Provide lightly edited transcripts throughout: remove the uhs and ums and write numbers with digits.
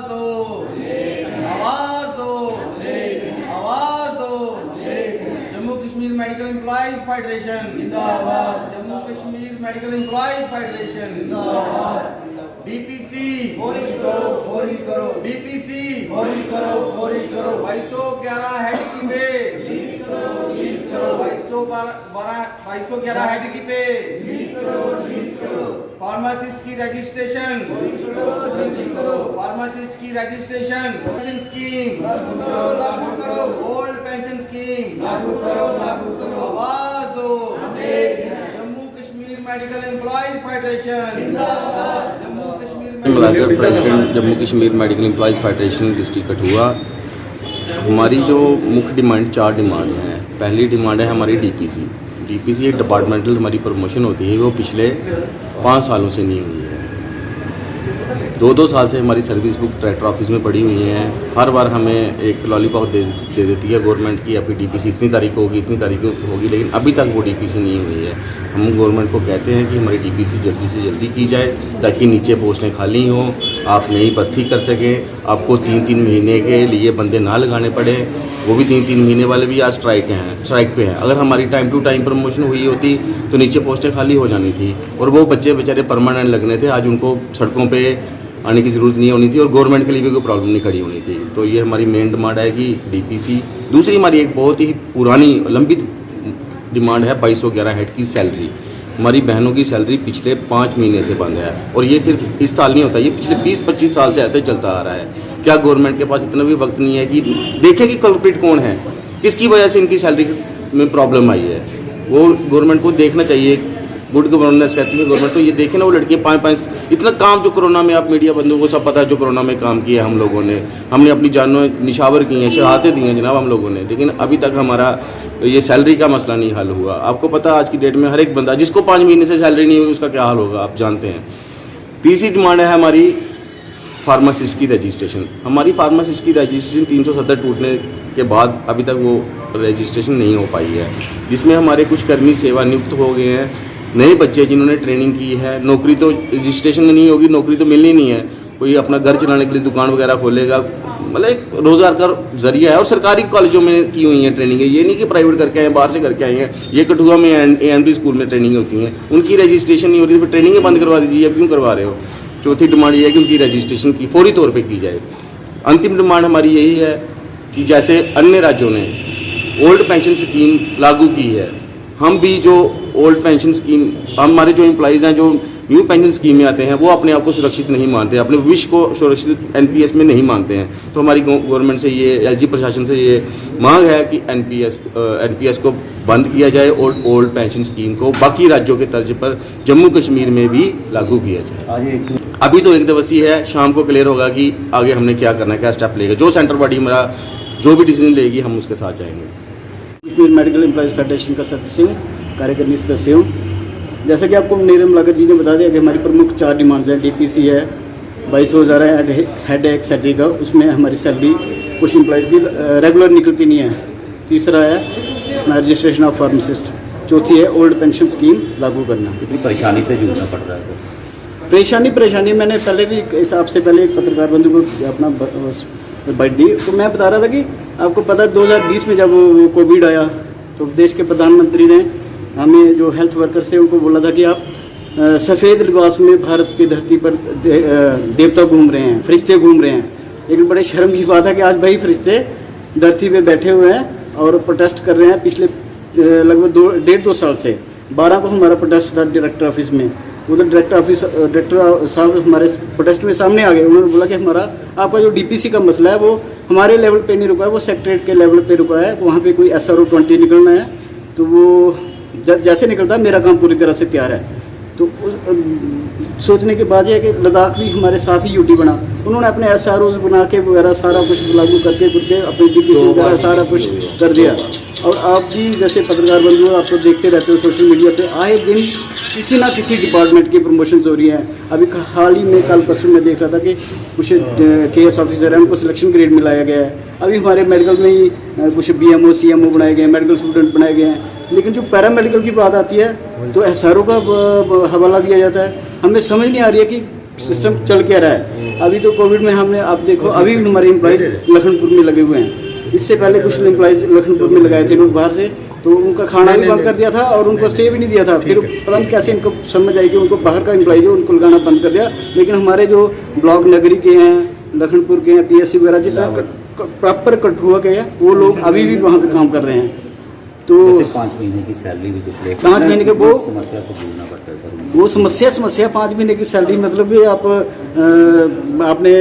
दो, आवाज दो, आवाज दो। Jammu Kashmir medical employees federation जिंदाबाद। Jammu Kashmir medical employees federation जिंदाबाद। बीपीसी फौरी करो, फौरी करो। बीपीसी फौरी करो, फौरी करो। 2211 हेड की पे रिलीज करो, रिलीज करो। 2211 हेड की पे रिलीज करो, रिलीज करो। फार्मासिस्ट की रजिस्ट्रेशन फौरी करो, जल्दी करो। फार्मासिस्ट की रजिस्ट्रेशन पेंशन स्कीम लागू करो, लागू करो। ओल्ड पेंशन स्कीम लागू करो, लागू करो। आवाज दो, Jammu Kashmir medical employees federation जिंदाबाद। जम्मू कश्मीर मिलाकर president Jammu Kashmir medical employees federation district Kathua. हमारी जो मुख्य डिमांड 4 डिमांड हैं। पहली डिमांड है हमारी डीपीसी एक डिपार्टमेंटल हमारी प्रमोशन होती है, वो पिछले 5 सालों से नहीं हुई है। 2-2 साल से हमारी सर्विस बुक ट्रैक्टर ऑफिस में पड़ी हुई हैं। हर बार हमें एक लॉलीपॉप दे देती है गवर्नमेंट की, आपकी डीपीसी इतनी तारीख होगी, इतनी तारीख होगी, लेकिन अभी तक वो डीपीसी नहीं हुई है। हम गवर्नमेंट को कहते हैं कि हमारी डीपीसी जल्दी से जल्दी की जाए ताकि नीचे पोस्टें खाली हों, आप नई भर्ती कर सकें, आपको 3-3 महीने के लिए बंदे ना लगाने पड़े। वो भी 3-3 महीने वाले भी आज स्ट्राइक पे हैं। अगर हमारी टाइम टू टाइम प्रमोशन हुई होती तो नीचे पोस्टें खाली हो जानी थी और वो बच्चे बेचारे परमानेंट लगने थे। आज उनको सड़कों पे आने की ज़रूरत नहीं होनी थी और गवर्नमेंट के लिए भी कोई प्रॉब्लम नहीं खड़ी होनी थी। तो ये हमारी मेन डिमांड है कि डीपीसी। दूसरी हमारी एक बहुत ही पुरानी लंबित डिमांड है 2211 हेड की सैलरी। हमारी बहनों की सैलरी पिछले 5 महीने से बंद है और ये सिर्फ इस साल नहीं होता, ये पिछले 20-25 साल से ऐसे चलता आ रहा है। क्या गवर्नमेंट के पास इतना भी वक्त नहीं है कि देखें कि कल्प्रिट कौन है, किसकी वजह से इनकी सैलरी में प्रॉब्लम आई है? वो गवर्नमेंट को देखना चाहिए। गुड गवर्नेंस कहती है गवर्नमेंट, तो ये देखें ना वो लड़कियाँ 5-5 इतना काम जो कोरोना में, आप मीडिया बंधुओं को सब पता है जो कोरोना में काम किया हम लोगों ने, हमने अपनी जानों निशावर की हैं, शहादतें दी हैं जनाब हम लोगों ने, लेकिन अभी तक हमारा ये सैलरी का मसला नहीं हल हुआ। आपको पता है आज की डेट में हर एक बंदा जिसको 5 महीने से सैलरी नहीं हुई उसका क्या हाल होगा आप जानते हैं। तीसरी डिमांड है हमारी फार्मासिस्ट की रजिस्ट्रेशन। हमारी फार्मासिस्ट की रजिस्ट्रेशन 370 टूटने के बाद अभी तक वो रजिस्ट्रेशन नहीं हो पाई है, जिसमें हमारे कुछ कर्मी सेवा नियुक्त हो गए हैं। नए बच्चे जिन्होंने ट्रेनिंग की है, नौकरी तो रजिस्ट्रेशन में नहीं होगी, नौकरी तो मिलनी नहीं है। कोई अपना घर चलाने के लिए दुकान वगैरह खोलेगा, मतलब एक रोज़गार का जरिया है। और सरकारी कॉलेजों में की हुई है ट्रेनिंग है, ये नहीं कि प्राइवेट करके आए, बाहर से करके आए हैं। ये कठुआ में AMD स्कूल में ट्रेनिंग होती हैं, उनकी रजिस्ट्रेशन नहीं हो रही, तो फिर ट्रेनिंग बंद करवा दीजिए, अब क्यों करवा रहे हो? चौथी डिमांड ये है कि उनकी रजिस्ट्रेशन की फौरी तौर पर की जाए। अंतिम डिमांड हमारी यही है कि जैसे अन्य राज्यों ने ओल्ड पेंशन स्कीम लागू की है, हम भी जो ओल्ड पेंशन स्कीम, हमारे जो एम्प्लॉइज़ हैं जो न्यू पेंशन स्कीम में आते हैं वो अपने आप को सुरक्षित नहीं मानते, अपने भविष्य को सुरक्षित NPS में नहीं मानते हैं। तो हमारी गवर्नमेंट से ये, LG प्रशासन से ये मांग है कि NPS को बंद किया जाए और ओल्ड पेंशन स्कीम को बाकी राज्यों के तर्ज पर जम्मू कश्मीर में भी लागू किया जाए। अभी तो 1 दिवसीय है, शाम को क्लियर होगा कि आगे हमने क्या करना है, क्या स्टेप लेगा। जो सेंट्रल बॉडी हमारा जो भी डिसीजन लेगी हम उसके साथ जाएंगे। कश्मीर मेडिकल एम्प्लॉइज फेडरेशन का सदस्य हूँ, कार्यकारिणी सदस्य हूँ। जैसा कि आपको नीरम लागर जी ने बता दिया कि हमारी प्रमुख 4 डिमांड्स हैं। डीपीसी है 22,000 हेड एक सैलरी का, उसमें हमारी सैलरी कुछ एम्प्लॉइज की रेगुलर निकलती नहीं है। तीसरा है रजिस्ट्रेशन ऑफ फार्मासिस्ट। चौथी है ओल्ड पेंशन स्कीम लागू करना। कितनी परेशानी से जूझना पड़ रहा है? परेशानी मैंने पहले भी आपसे पहले एक पत्रकार बंधु को अपना बाइट दी, तो मैं बता रहा था कि आपको पता है 2020 में जब कोविड आया तो देश के प्रधानमंत्री ने हमें जो हेल्थ वर्कर्स थे उनको बोला था कि आप सफ़ेद लिबास में भारत की धरती पर देवता घूम रहे हैं, फरिश्ते घूम रहे हैं। लेकिन बड़े शर्म की बात है कि आज वही फरिश्ते धरती पे बैठे हुए हैं और प्रोटेस्ट कर रहे हैं। पिछले लगभग 1.5-2 साल से 12 को हमारा प्रोटेस्ट था डायरेक्टर ऑफिस में। उधर डायरेक्टर साहब हमारे प्रोटेस्ट में सामने आ गए। उन्होंने बोला कि हमारा आपका जो डीपीसी का मसला है वो हमारे लेवल पे नहीं रुका है, वो सेक्रेटरीट के लेवल पे रुका है। वहाँ पे कोई SRO 20 निकलना है तो वो जैसे निकलता है मेरा काम पूरी तरह से तैयार है। तो सोचने के बाद यह कि लद्दाख भी हमारे साथ ही यूटी बना, उन्होंने अपने SROs बना के वगैरह सारा कुछ लागू करके अपने डीपीसी वगैरह सारा कुछ कर दिया। और आप भी जैसे पत्रकार बंधु आप तो देखते रहते हो सोशल मीडिया पे, आए दिन किसी ना किसी डिपार्टमेंट की प्रमोशन हो रही हैं। अभी हाल ही में कल परसों में देख रहा था कि कुछ KS ऑफिसर हैं उनको सिलेक्शन ग्रेड में लाया गया है। अभी हमारे मेडिकल में ही कुछ BMO CMO बनाए गए हैं, मेडिकल स्टूडेंट बनाए गए हैं। लेकिन जो पैरामेडिकल की बात आती है तो SRO का हवाला दिया जाता है। हमें समझ नहीं आ रही है कि सिस्टम चल क्या रहा है। अभी तो कोविड में हमने, आप देखो अभी भी हमारे एम्प्लॉइज लखनपुर में लगे हुए हैं। इससे पहले कुछ एम्प्लॉइज लखनपुर में लगाए थे लोग बाहर से, तो उनका खाना भी बंद कर दिया था और उनको स्टे भी नहीं दिया था। फिर पता नहीं कैसे इनको समझ आई कि उनको बाहर का एम्प्लॉय जो उनको लगाना बंद कर दिया। लेकिन हमारे जो ब्लॉक नगरी के हैं, लखनपुर के हैं, PSC वगैरह जितना प्रॉपर कठुआ के हैं, वो लोग अभी भी वहाँ पे काम कर रहे हैं। तो जैसे 5 महीने की सैलरी भी कुछ लेकर 5 महीने के वो समस्या से जूझना पड़ता है सर उनको। वो समस्या 5 महीने की सैलरी, मतलब भी आप आपने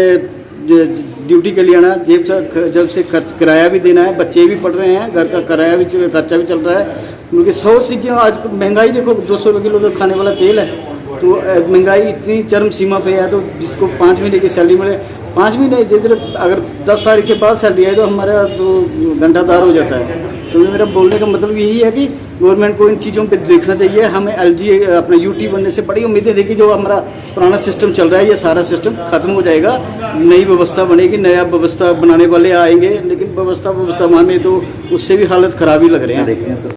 ड्यूटी के लिए आना, जब से किराया भी देना है, बच्चे भी पढ़ रहे हैं, घर का किराया भी, खर्चा भी चल रहा है। क्योंकि 100 चीज़ें आज महंगाई देखो, 200 रुपये किलो तो खाने वाला तेल है। तो महंगाई इतनी चरम सीमा पे है, तो जिसको 5 महीने की सैलरी मिले, 5 महीने जिधर अगर 10 तारीख के बाद सैलरी आए तो हमारा तो घंटादार हो जाता है। तो मेरा बोलने का मतलब यही है कि गवर्नमेंट को इन चीज़ों पे देखना चाहिए। हमें LG अपना UT बनने से बड़ी उम्मीदें थी कि जो हमारा पुराना सिस्टम चल रहा है, ये सारा सिस्टम खत्म हो जाएगा, नई व्यवस्था बनेगी, नया व्यवस्था बनाने वाले आएंगे। लेकिन व्यवस्था में तो उससे भी हालत ख़राब ही लग रहे हैं। देखते हैं सर।